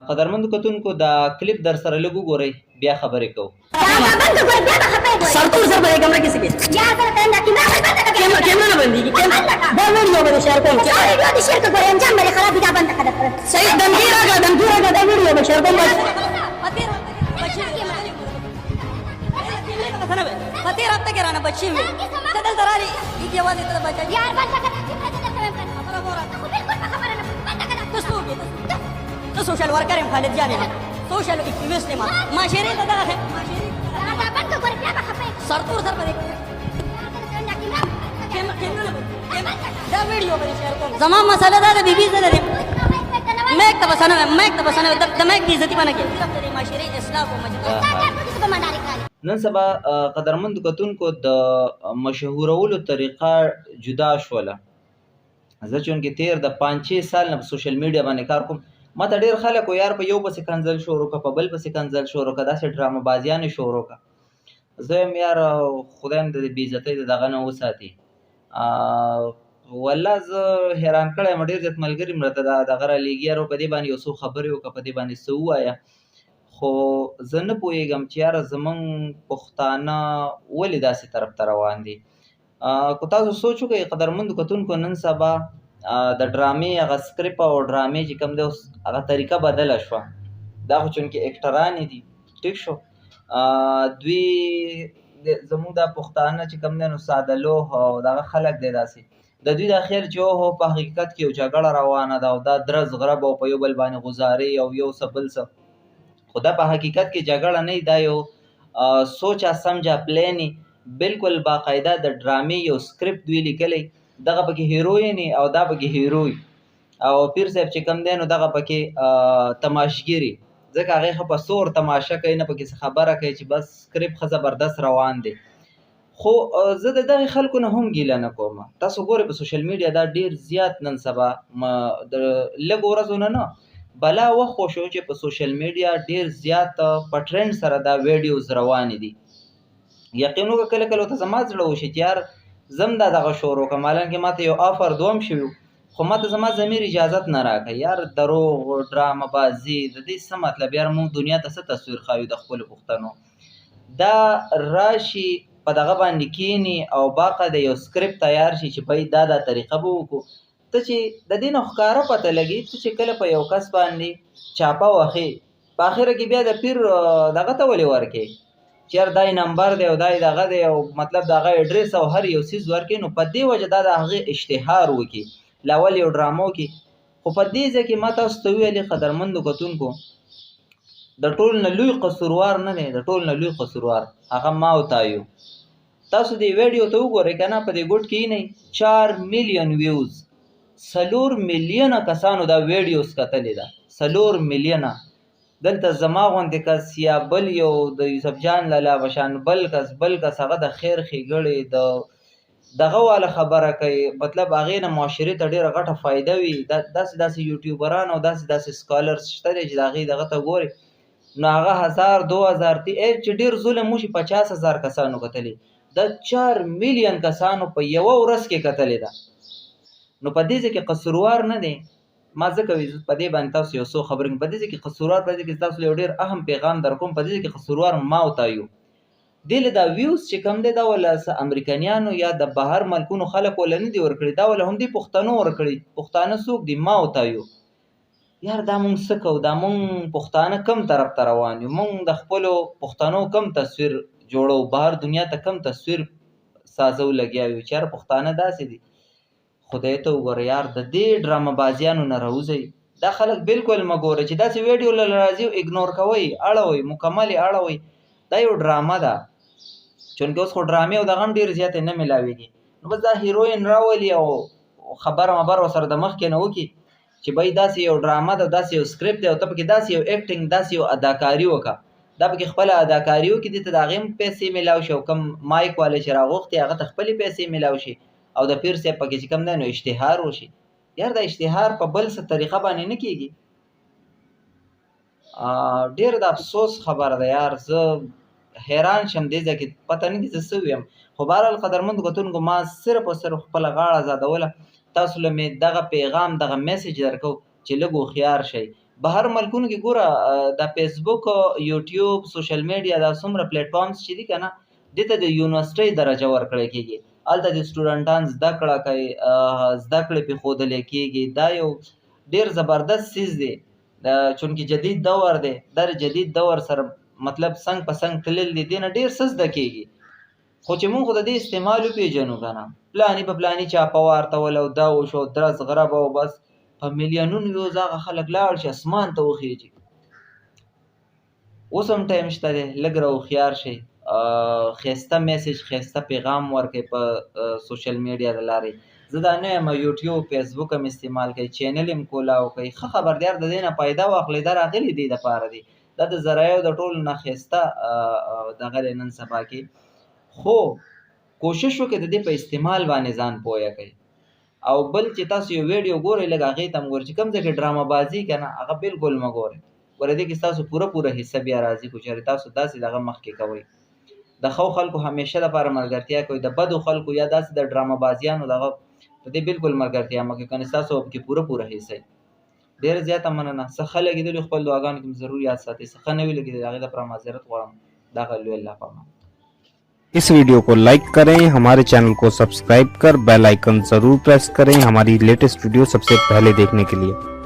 قدرمندو کتونکو دا کلیپ در سره لږ وګورئ بیا خبرې کوو. سرتور سر باندې کمره کې سګي کیمرا نه بنديږي دا ویډیو به شیر کوم چې ویډیو دې شیر کوم انجام باندې خراب دا بند کړه صحیح دمګیر راګه دا ویډیو به شیر کوم خطیر اب تک رانا بچی وي دل دراري کی आवाज ته بچا یار بند کړه خبره مورا بالکل خبره نه بند کړه تو سوشل ورکر ام خالد جان سوشل ایکټیویسټ ما شری ته دا بند کړه بیا خپه سرتور سر باندې دا ویډیو به شیر کوم زما مسله دا بیبي زده ده میک ته بسنه د میک دی عزت باندې کې د معاشري اصلاح او مجلس نن سبا قدرمندو کتونکو د مشهورولو طریقه جدا شوله. زه چونکې تیر د 5-6 سال نه په سوشل میډیا باندې کار کوم، ما ته ډېر خلک و یار په یو پسې کنځل شروع کړه، په بل پسې کنځل شروع کړه، داسې ډرامه بازیانې شروع کړه. زه یم یار خدای هم د بې عزتۍ د دغه نه وساتي. والله زه حیران کړی یم، ډېر زیات ملګري مې راته دغه رالیږي یار په دې باندې یو څو خبرې وکړه، په دې باندې څه ووایه. خو زه نه پوهېږم چې یاره زمونږ پښتانه ولې داسې طرف ته روان دي. که تاسو سوچ وکړئ قدرمندو کتونکو، نن سبا د ډرامې هغه سکریپ او ډرامې چې کوم دی اوس هغه طریقه بدله شوه. دا خو چونکې اکټرانې دي ټیک شو، دوی زمونږ دا پښتانه چې کوم دی نو ساده لوح او دغه خلک دی داسې د دوی دا خیال چې اوهو په حقیقت کې یو جګړه روانه ده او دا درز غرب او په یو بل باندې غزارې او یو څه بل څه، خو دا په حقیقت کې جګړه نه دا یو سوچه سمجه پلینې بالکل باقاعده د ډرامې یو سکریپټ دوی لیکلی، دغه پکې هیروین او دا پکې هیروی او پیر صاحب چې کوم دی نو دغه پکې تماشګیري، ځکه هغې ښه په سور تماشه کوي، نه پکې څه خبره کوي چې بس سکریپټ ښه زبردست روان دی. خو زه د دغې خلکو نه هم ګیله نه کوم. تاسو ګورئ په سوشل میډیا دا ډېر زیات نن سبا د لږو ورځو نه بلا وخت خو شو چې په سوشل میډیا ډېر زیات په ټرینډ سره دا ویډیوز روانې دي. یقین وکړه کله کله ورته زما زړه وشي چې یار زم دا دغه شروع کړم، حالانکې ما ته یو آفر دوم شوي خو ما ته زما ضمیر اجازت نه راکوي. یار دروغ ډرامه بازي د دې څه مطلب، یار موږ دنیا ته څه تصویر ښایو د خپلو پښتنو. دا راشي په دغه باندې کینی او باقاعده یو سکریپټ تیار شي چې بھائی دا طریقه به وکړو. ته چې د دې نه ښکاره پته لګي، ته چې کله په یو کس باندې چاپه وهې په اخره کې بیا د پیر دغه ته ولې ورکې چې یار دا یې نمبر دی او دا یې دغه دی او مطلب د هغه اډرس او هر یو څیز ورکې، نو په دې وجه دا د هغې اشتهار وکړي له اول یو ډرامو کې. خو په دې ځای کې ما تاسو ته وویلې قدرمندو کتونکو، د ټول نه لوی قصوروار نه دی، د ټول نه لوی قصوروار هغه ما او تا یو. تاسو دې ویډیو ته وګورئ که نه، په دې ګوټ کې نه 4 میلیون ویوز، 4 میلیونه کسانو دا ویډیوز کتلې ده، 4 میلیونه. دلته زما غوندې کس یا بل یو د یوسف جان لالا بشان بل کس هغه د خیر ښېګړې د دغه والا خبره کوي، مطلب هغې نه معاشرې ته ډېره غټه فایده وي. داسې یوټیوبران او داسې سکالرز شته دی چې د هغې دغه ته ګورې نو هغه 1000 2000 چې ډېر ظلم وشي 50,000 کسانو کتلې، د 4 میلیون کسانو په یوه ورځ کې کتلې ده. نو په دې ځای کې قصوروار نه دی. ما ځکه په دې باندې تاسو یو څو خبرې په دې ځای کې قصوروار، په دې کې تاسو یو ډېر اهم پیغام در کوم، په دې ځای کې قصوروار ما او تا یو. دې له دا ویوز چې کوم دی دا وله څه امریکایانو یا د بهر ملکونو خلک وله نه دي ورکړي، دا وله همدې پښتنو ورکړي. پښتانه څوک دي؟ ما او تا یو. یار دا مونږ څه کوو؟ دا مونږ پښتانه کم طرف ته روان یو؟ مونږ د خپلو پښتنو کم تصویر جوړو، بهر دنیا ته کم تصویر سازو لګیا یو چې یار پښتانه داسې دي. خدای ته وګوره یار، د دې ډرامه بازیانو نه راوځئ. دا خلک بالکل مه ګوره چې داسې ویډیو له راځي اګنور کوئ، اړوئ، مکمل یې اړوئ. دا یو ډرامه ده، چونکې اوس خو ډرامې او دغه هم ډېرې زیاتې نه میلاوېږي. نو بس دا هیروین راولي او خبره مبره ورسره د مخکې نه وکړي چې بھائی داسې یو ډرامه ده، داسې یو سکریپټ دی او ته پکې داسې یو ایکټینګ، داسې یو اداکاري وکړه. دا پکې خپله اداکاري وکړي، دې ته د هغې هم پیسې میلاو شي او کوم مایک والی چې راغوښتي هغه ته خپلې پیسې میلاو شي او د پیر صاحب پکې چې کوم دی نو اشتهار وشي. یار دا اشتهار په بل څه طریقه باندې نه کېږي. ډېر د افسوس خبره ده یار، زه حیران شم دې ځای کې پته نه کړي زه څه ویم. خو بهرحال قدرمندو کتونکو، ما صرف او صرف خپله غاړه ازادوله، تاسو له مې دغه پیغام دغه میسج درکو چې لږ هوښیار شئ. بهر ملکونو کې ګوره د فیسبوک یوټیوب سوشل میډیا دا څومره پلیټ فارمز چې دي که نه دې ته د یونیورسټۍ درجه ورکړی کېږي هلته د سټوډنټان زده کړه کوي زده کړې پې ښودلی کېږي دا یو ډېر زبردست څیز دی چونکې جدید دور دی دا د جدید دور سره مطلب څنګ په څنګ تلل دي دې نه ډېر څه زده کېږي خو چې مونږ خو د دې استعمال وپېژنو که نه پلاني په پلاني چاپه وارتول او دا وشو درز غرب او بس په میلیونونو یو هغه خلک لاړ چې اسمان ته وخیږي اوس هم ټایم شته دی لږ راهوښیار شئ ښایسته میسج ښایسته پیغام ورکړئ په سوشل میډیا د لارې زه دا نه یم یوټیوب فیسبوک هم استعمال کوئ چینل هم کولاو کوئ ښه خبردار د دې نه فایده واخلئ دا راغلي دې دپاره دی دا د ذرایعو د ټولو نه ښایسته دغه دی نن سبا کې خو کوشش وکړئ د دې په استعمال باندې ځان پویه کوئ او بل چې تاسو یو ویډیو ګورئ لږ هغې ته هم ګورئ چې کوم ځای کې ډرامه بازي که نه هغه بالکل مه ګورئ ګوره دې کې ستاسو پوره حصه بیا راځي خو چېرې تاسو داسې دغه مخکې کوئ د ښو خلکو همیشه دپاره ملګرتیا کوئ د بدو خلکو یا داسې د ډرامه بازیانو دغه په دې بالکل ملګرتیا مه کوئ کنې ستاسو پکې پوره حصه وي ډېره زیاته مننه څه ښه لګېدلي خپل دعاګانو کې ضرور یاد ساتئ څه ښه نه وي لګېدلي د هغې دپاره معذرت غواړم دغه لوی الله پامان इस वीडियो को लाइक करें, हमारे चैनल को सब्सक्राइब कर बेल आइकन जरूर प्रेस करें हमारी लेटेस्ट वीडियो सबसे पहले देखने के लिए।